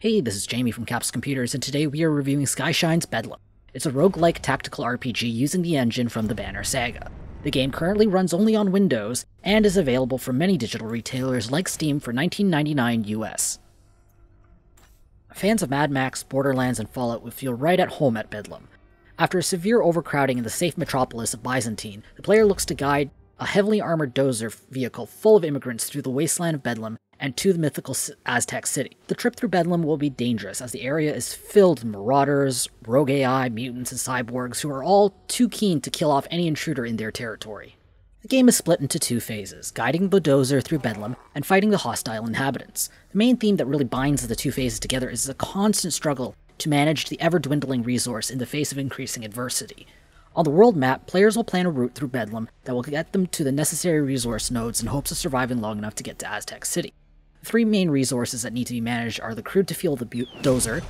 Hey, this is Jamie from Capsule Computers, and today we are reviewing Skyshine's Bedlam. It's a roguelike tactical RPG using the engine from the Banner saga. The game currently runs only on Windows, and is available from many digital retailers like Steam for $19.99 US. Fans of Mad Max, Borderlands, and Fallout would feel right at home at Bedlam. After a severe overcrowding in the safe metropolis of Byzantine, the player looks to guide a heavily armored dozer vehicle full of immigrants through the wasteland of Bedlam and to the mythical Aztec city. The trip through Bedlam will be dangerous, as the area is filled with marauders, rogue AI, mutants, and cyborgs who are all too keen to kill off any intruder in their territory. The game is split into two phases, guiding the dozer through Bedlam and fighting the hostile inhabitants. The main theme that really binds the two phases together is a constant struggle to manage the ever-dwindling resource in the face of increasing adversity. On the world map, players will plan a route through Bedlam that will get them to the necessary resource nodes in hopes of surviving long enough to get to Aztec City. The three main resources that need to be managed are the crude to fuel the dozer,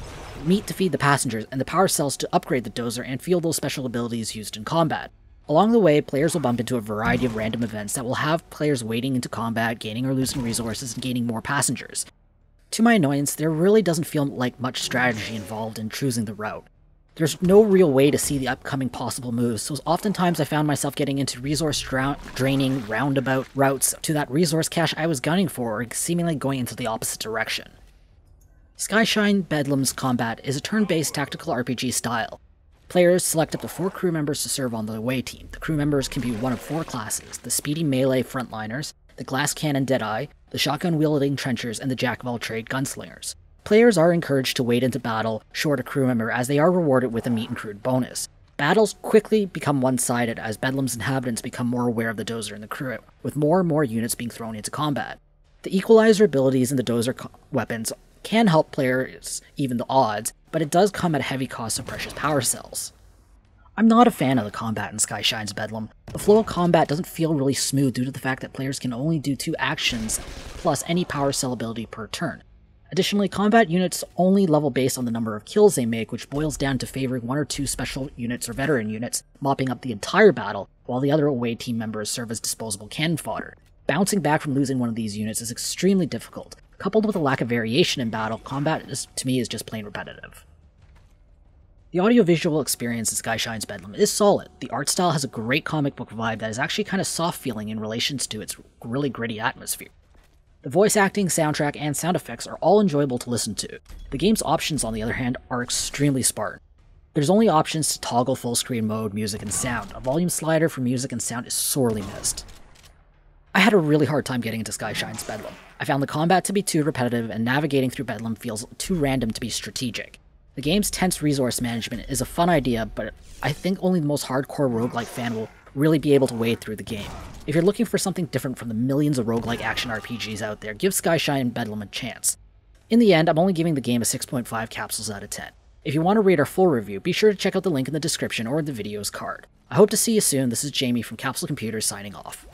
meat to feed the passengers, and the power cells to upgrade the dozer and fuel those special abilities used in combat. Along the way, players will bump into a variety of random events that will have players wading into combat, gaining or losing resources, and gaining more passengers. To my annoyance, there really doesn't feel like much strategy involved in choosing the route. There's no real way to see the upcoming possible moves, so oftentimes I found myself getting into resource-draining roundabout routes to that resource cache I was gunning for, seemingly going into the opposite direction. Skyshine Bedlam's combat is a turn-based tactical RPG style. Players select up to 4 crew members to serve on the away team. The crew members can be one of 4 classes: the speedy melee frontliners, the glass cannon Deadeye, the shotgun-wielding trenchers, and the jack-of-all-trade gunslingers. Players are encouraged to wade into battle short a crew member, as they are rewarded with a meat and crude bonus. Battles quickly become one-sided as Bedlam's inhabitants become more aware of the dozer and the crew, with more and more units being thrown into combat. The equalizer abilities in the dozer weapons can help players even the odds, but it does come at a heavy cost of precious power cells. I'm not a fan of the combat in Skyshine's Bedlam. The flow of combat doesn't feel really smooth due to the fact that players can only do 2 actions plus any power cell ability per turn. Additionally, combat units only level based on the number of kills they make, which boils down to favoring 1 or 2 special units or veteran units, mopping up the entire battle, while the other away team members serve as disposable cannon fodder. Bouncing back from losing one of these units is extremely difficult. Coupled with a lack of variation in battle, combat to me is just plain repetitive. The audiovisual experience in Skyshine's Bedlam is solid. The art style has a great comic book vibe that is actually kind of soft feeling in relation to its really gritty atmosphere. The voice acting, soundtrack, and sound effects are all enjoyable to listen to. The game's options, on the other hand, are extremely sparse. There's only options to toggle full screen mode, music, and sound. A volume slider for music and sound is sorely missed. I had a really hard time getting into Skyshine's Bedlam. I found the combat to be too repetitive, and navigating through Bedlam feels too random to be strategic. The game's tense resource management is a fun idea, but I think only the most hardcore roguelike fan will really be able to wade through the game. If you're looking for something different from the millions of roguelike action RPGs out there, give Skyshine Bedlam a chance. In the end, I'm only giving the game a 6.5 capsules out of 10. If you want to read our full review, be sure to check out the link in the description or the video's card. I hope to see you soon. This is Jamie from Capsule Computers signing off.